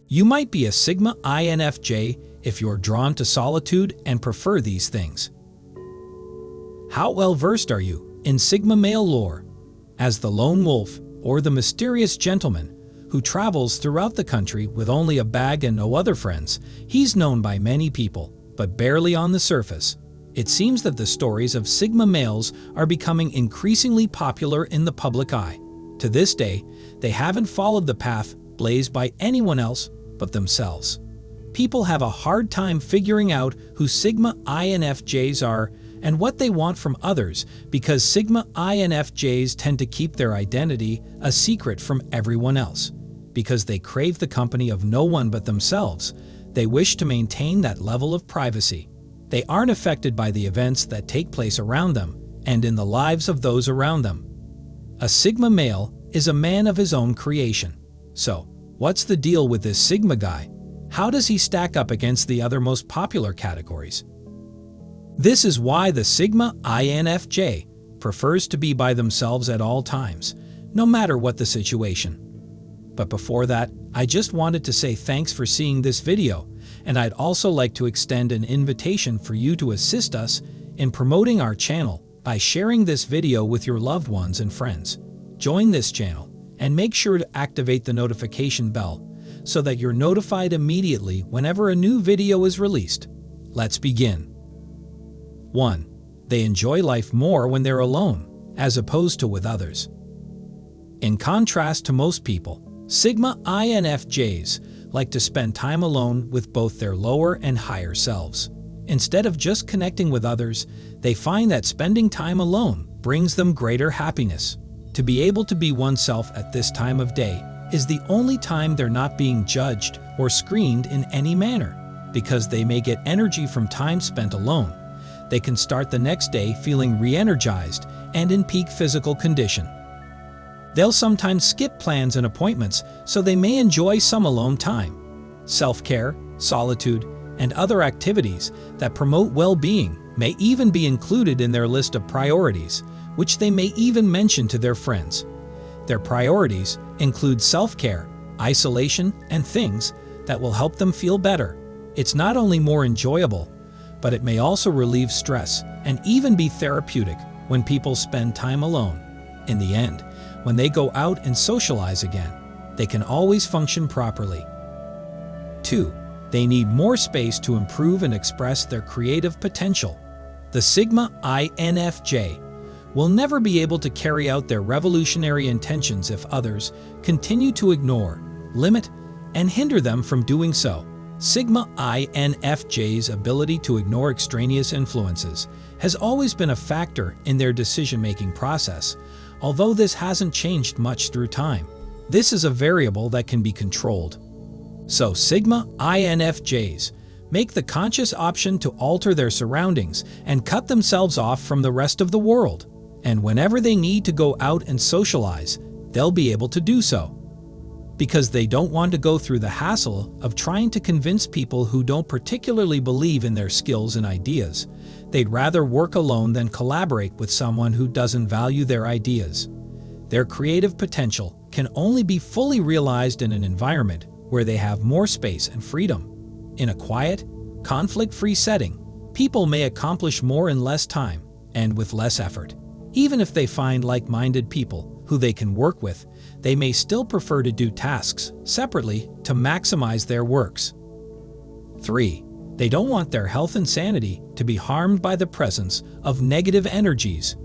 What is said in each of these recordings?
You might be a Sigma INFJ if you're drawn to solitude and prefer these things. How well versed are you in Sigma male lore? As the lone wolf or the mysterious gentleman who travels throughout the country with only a bag and no other friends, he's known by many people, but barely on the surface. It seems that the stories of Sigma males are becoming increasingly popular in the public eye. To this day, they haven't followed the path blazed by anyone else but themselves. People have a hard time figuring out who Sigma INFJs are and what they want from others because Sigma INFJs tend to keep their identity a secret from everyone else. Because they crave the company of no one but themselves, they wish to maintain that level of privacy. They aren't affected by the events that take place around them and in the lives of those around them. A Sigma male is a man of his own creation. So, what's the deal with this Sigma guy? How does he stack up against the other most popular categories? This is why the Sigma INFJ prefers to be by themselves at all times, no matter what the situation. But before that, I just wanted to say thanks for seeing this video, and I'd also like to extend an invitation for you to assist us in promoting our channel by sharing this video with your loved ones and friends. Join this channel and make sure to activate the notification bell so that you're notified immediately whenever a new video is released. Let's begin. 1. They enjoy life more when they're alone, as opposed to with others. In contrast to most people, Sigma INFJs like to spend time alone with both their lower and higher selves. Instead of just connecting with others, they find that spending time alone brings them greater happiness. To be able to be oneself at this time of day is the only time they're not being judged or screened in any manner. Because they may get energy from time spent alone, they can start the next day feeling re-energized and in peak physical condition. They'll sometimes skip plans and appointments so they may enjoy some alone time. Self-care, solitude, and other activities that promote well-being may even be included in their list of priorities, which they may even mention to their friends. Their priorities include self-care, isolation, and things that will help them feel better. It's not only more enjoyable, but it may also relieve stress and even be therapeutic when people spend time alone. In the end, when they go out and socialize again, they can always function properly. 2. They need more space to improve and express their creative potential. The Sigma INFJ will never be able to carry out their revolutionary intentions if others continue to ignore, limit, and hinder them from doing so. Sigma INFJ's ability to ignore extraneous influences has always been a factor in their decision-making process, although this hasn't changed much through time. This is a variable that can be controlled. So Sigma INFJs make the conscious option to alter their surroundings and cut themselves off from the rest of the world. And whenever they need to go out and socialize, they'll be able to do so. Because they don't want to go through the hassle of trying to convince people who don't particularly believe in their skills and ideas. They'd rather work alone than collaborate with someone who doesn't value their ideas. Their creative potential can only be fully realized in an environment where they have more space and freedom. In a quiet, conflict-free setting, people may accomplish more in less time and with less effort. Even if they find like-minded people who they can work with, they may still prefer to do tasks separately to maximize their works. 3. They don't want their health and sanity to be harmed by the presence of negative energies.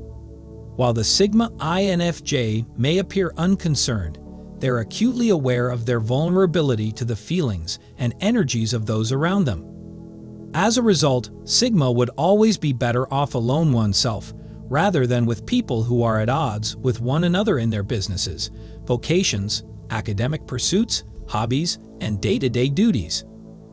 While the Sigma INFJ may appear unconcerned, they're acutely aware of their vulnerability to the feelings and energies of those around them. As a result, Sigma would always be better off alone oneself, rather than with people who are at odds with one another in their businesses, vocations, academic pursuits, hobbies, and day-to-day duties.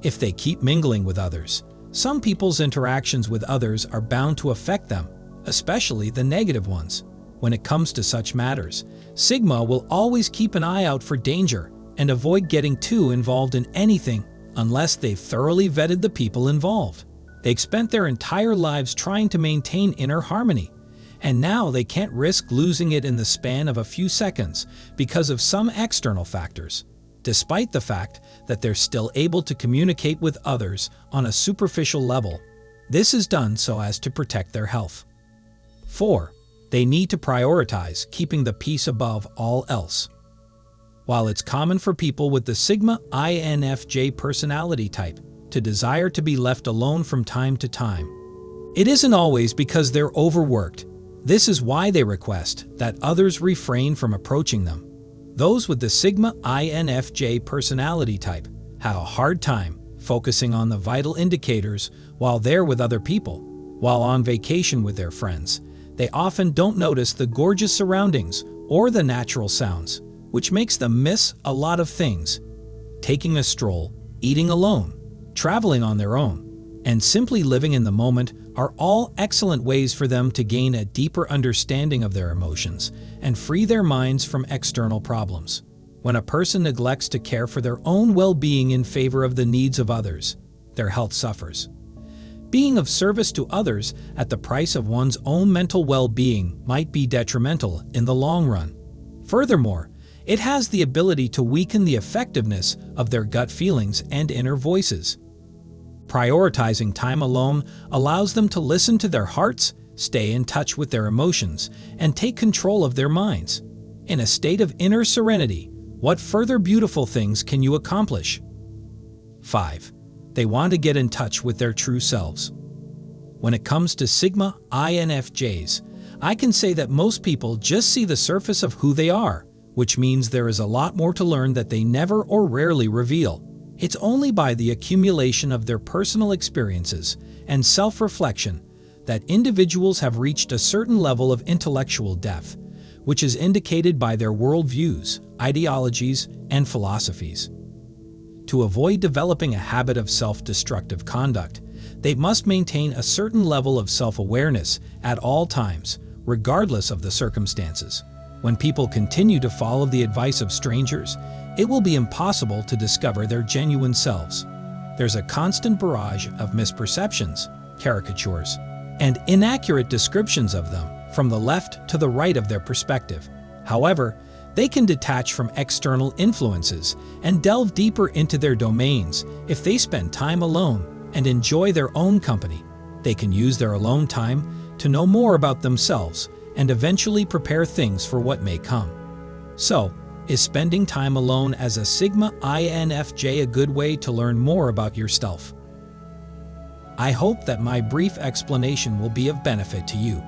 If they keep mingling with others, some people's interactions with others are bound to affect them, especially the negative ones. When it comes to such matters, Sigma will always keep an eye out for danger and avoid getting too involved in anything unless they've thoroughly vetted the people involved. They've spent their entire lives trying to maintain inner harmony, and now they can't risk losing it in the span of a few seconds because of some external factors. despite the fact that they're still able to communicate with others on a superficial level. This is done so as to protect their health. 4. They need to prioritize keeping the peace above all else. While it's common for people with the Sigma INFJ personality type to desire to be left alone from time to time, it isn't always because they're overworked. This is why they request that others refrain from approaching them. Those with the Sigma INFJ personality type have a hard time focusing on the vital indicators while they're with other people. While on vacation with their friends, they often don't notice the gorgeous surroundings or the natural sounds, which makes them miss a lot of things. Taking a stroll, eating alone, traveling on their own, and simply living in the moment are all excellent ways for them to gain a deeper understanding of their emotions and free their minds from external problems. When a person neglects to care for their own well-being in favor of the needs of others, their health suffers. Being of service to others at the price of one's own mental well-being might be detrimental in the long run. Furthermore, it has the ability to weaken the effectiveness of their gut feelings and inner voices. Prioritizing time alone allows them to listen to their hearts, stay in touch with their emotions, and take control of their minds. In a state of inner serenity, what further beautiful things can you accomplish? 5. They want to get in touch with their true selves. When it comes to Sigma INFJs, I can say that most people just see the surface of who they are, which means there is a lot more to learn that they never or rarely reveal. It's only by the accumulation of their personal experiences and self-reflection that individuals have reached a certain level of intellectual depth, which is indicated by their worldviews, ideologies, and philosophies. To avoid developing a habit of self-destructive conduct, they must maintain a certain level of self-awareness at all times, regardless of the circumstances. When people continue to follow the advice of strangers, it will be impossible to discover their genuine selves. There's a constant barrage of misperceptions, caricatures, and inaccurate descriptions of them from the left to the right of their perspective. However, they can detach from external influences and delve deeper into their domains if they spend time alone and enjoy their own company. They can use their alone time to know more about themselves and eventually prepare things for what may come. So, is spending time alone as a Sigma INFJ a good way to learn more about yourself? I hope that my brief explanation will be of benefit to you.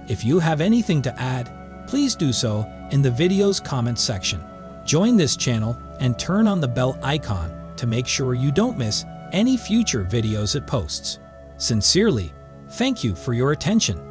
If you have anything to add, please do so in the video's comments section. Join this channel and turn on the bell icon to make sure you don't miss any future videos it posts. Sincerely, thank you for your attention.